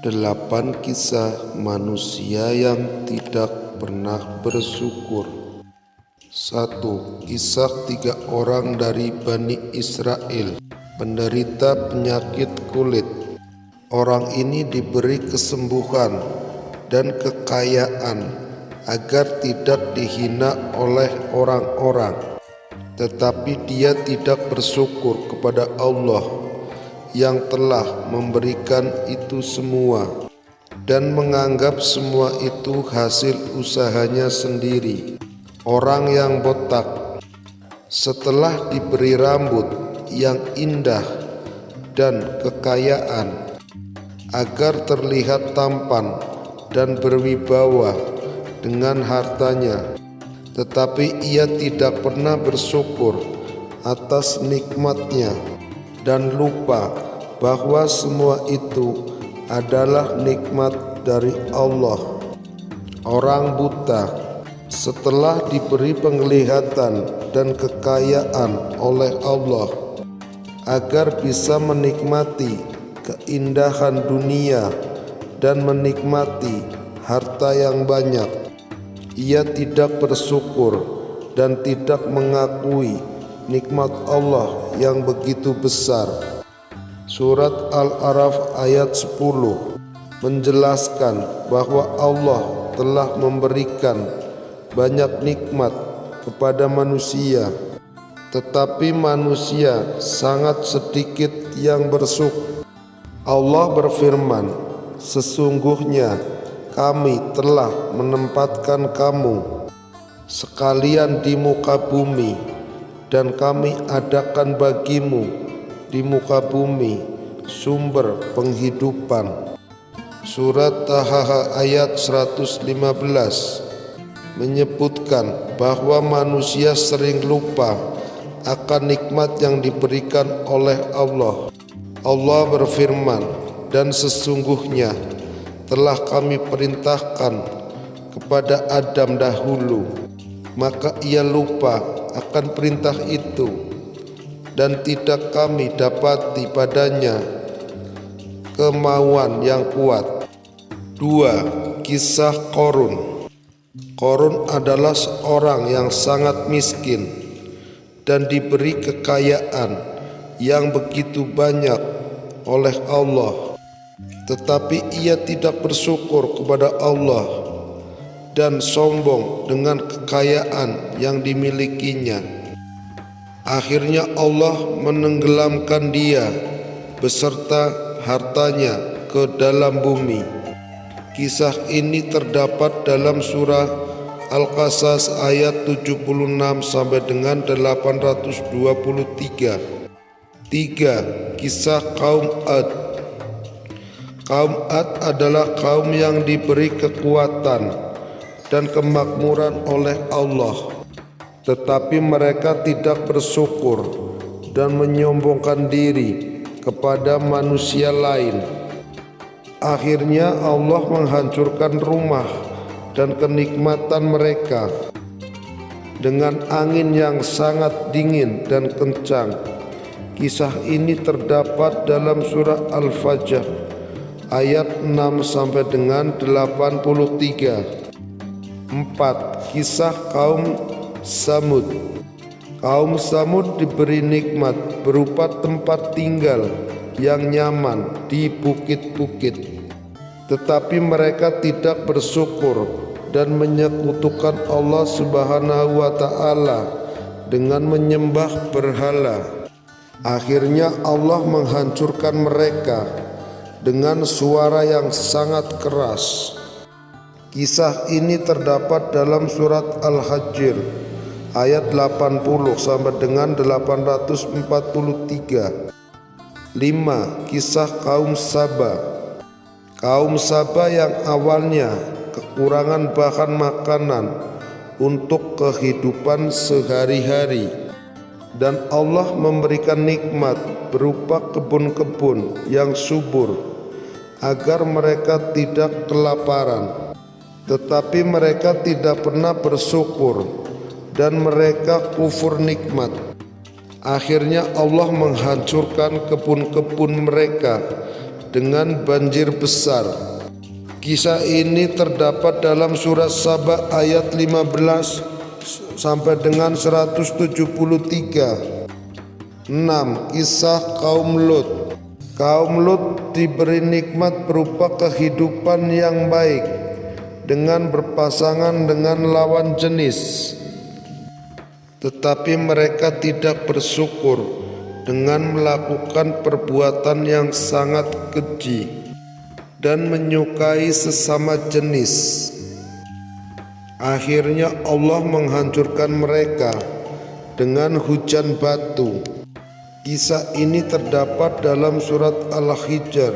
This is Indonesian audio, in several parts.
8 kisah manusia yang tidak pernah bersyukur. 1. Kisah 3 orang dari Bani Israel, penderita penyakit kulit. Orang ini diberi kesembuhan dan kekayaan agar tidak dihina oleh orang-orang, tetapi dia tidak bersyukur kepada Allah yang telah memberikan itu semua dan menganggap semua itu hasil usahanya sendiri. Orang yang botak setelah diberi rambut yang indah dan kekayaan agar terlihat tampan dan berwibawa dengan hartanya, tetapi ia tidak pernah bersyukur atas nikmatnya dan lupa bahwa semua itu adalah nikmat dari Allah. Orang buta setelah diberi penglihatan dan kekayaan oleh Allah agar bisa menikmati keindahan dunia dan menikmati harta yang banyak, ia tidak bersyukur dan tidak mengakui nikmat Allah yang begitu besar. Surat Al-A'raf ayat 10 menjelaskan bahwa Allah telah memberikan banyak nikmat kepada manusia, tetapi manusia sangat sedikit yang bersyukur. Allah berfirman, "Sesungguhnya kami telah menempatkan kamu sekalian di muka bumi, dan kami adakan bagimu di muka bumi sumber penghidupan." Surat Taha ayat 115 menyebutkan bahwa manusia sering lupa akan nikmat yang diberikan oleh Allah. Allah berfirman, "Dan sesungguhnya telah kami perintahkan kepada Adam dahulu, maka ia lupa akan perintah itu, dan tidak kami dapati padanya kemauan yang kuat." 2. Kisah Qorun. Qorun adalah seorang yang sangat miskin dan diberi kekayaan yang begitu banyak oleh Allah, tetapi ia tidak bersyukur kepada Allah dan sombong dengan kekayaan yang dimilikinya. Akhirnya Allah menenggelamkan dia beserta hartanya ke dalam bumi. Kisah ini terdapat dalam surah Al-Qasas ayat 76 sampai dengan 823. 3. Kisah kaum Ad. Kaum Ad adalah kaum yang diberi kekuatan dan kemakmuran oleh Allah, tetapi mereka tidak bersyukur dan menyombongkan diri kepada manusia lain. Akhirnya Allah menghancurkan rumah dan kenikmatan mereka dengan angin yang sangat dingin dan kencang. Kisah ini terdapat dalam surah Al-Fajr ayat 6 sampai dengan 83. 4. Kisah kaum Samud. Kaum Samud diberi nikmat berupa tempat tinggal yang nyaman di bukit-bukit, tetapi mereka tidak bersyukur dan menyekutukan Allah Subhanahu wa Ta'ala dengan menyembah berhala. Akhirnya Allah menghancurkan mereka dengan suara yang sangat keras. Kisah ini terdapat dalam surat Al-Hijr ayat 80 sampai dengan 843. 5. Kisah kaum Saba. Kaum Saba yang awalnya kekurangan bahan makanan untuk kehidupan sehari-hari, dan Allah memberikan nikmat berupa kebun-kebun yang subur agar mereka tidak kelaparan, tetapi mereka tidak pernah bersyukur dan mereka kufur nikmat. Akhirnya Allah menghancurkan kebun-kebun mereka dengan banjir besar. Kisah ini terdapat dalam surat Saba ayat 15 sampai dengan 173. 6. Kisah kaum Lut. Kaum Lut diberi nikmat berupa kehidupan yang baik dengan berpasangan dengan lawan jenis, tetapi mereka tidak bersyukur dengan melakukan perbuatan yang sangat keji dan menyukai sesama jenis. Akhirnya Allah menghancurkan mereka dengan hujan batu. Kisah ini terdapat dalam surat Al-Hijr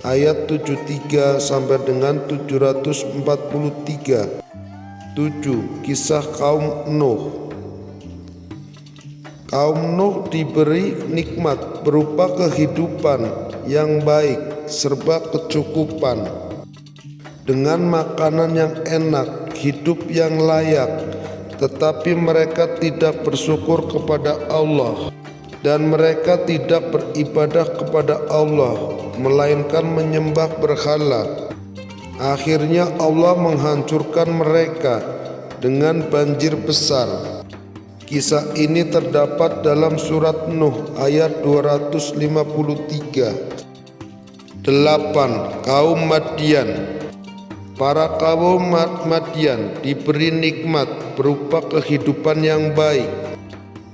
ayat 73 sampai dengan 743. 7. Kisah kaum Nuh. Kaum Nuh diberi nikmat berupa kehidupan yang baik serba kecukupan, dengan makanan yang enak, hidup yang layak, tetapi mereka tidak bersyukur kepada Allah dan mereka tidak beribadah kepada Allah melainkan menyembah berhala. Akhirnya Allah menghancurkan mereka dengan banjir besar. Kisah ini terdapat dalam surat Nuh ayat 253. 8. Kaum Madian. Para kaum Madian diberi nikmat berupa kehidupan yang baik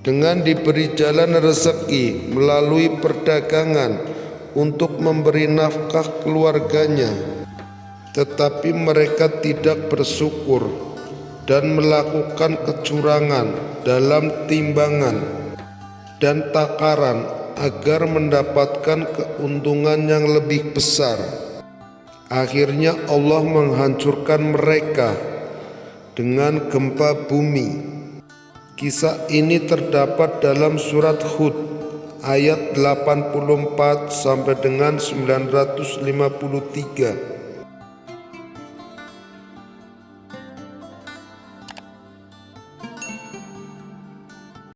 dengan diberi jalan rezeki melalui perdagangan untuk memberi nafkah keluarganya, tetapi mereka tidak bersyukur dan melakukan kecurangan dalam timbangan dan takaran agar mendapatkan keuntungan yang lebih besar. Akhirnya Allah menghancurkan mereka dengan gempa bumi. Kisah ini terdapat dalam surat Hud ayat 84 sampai dengan 953.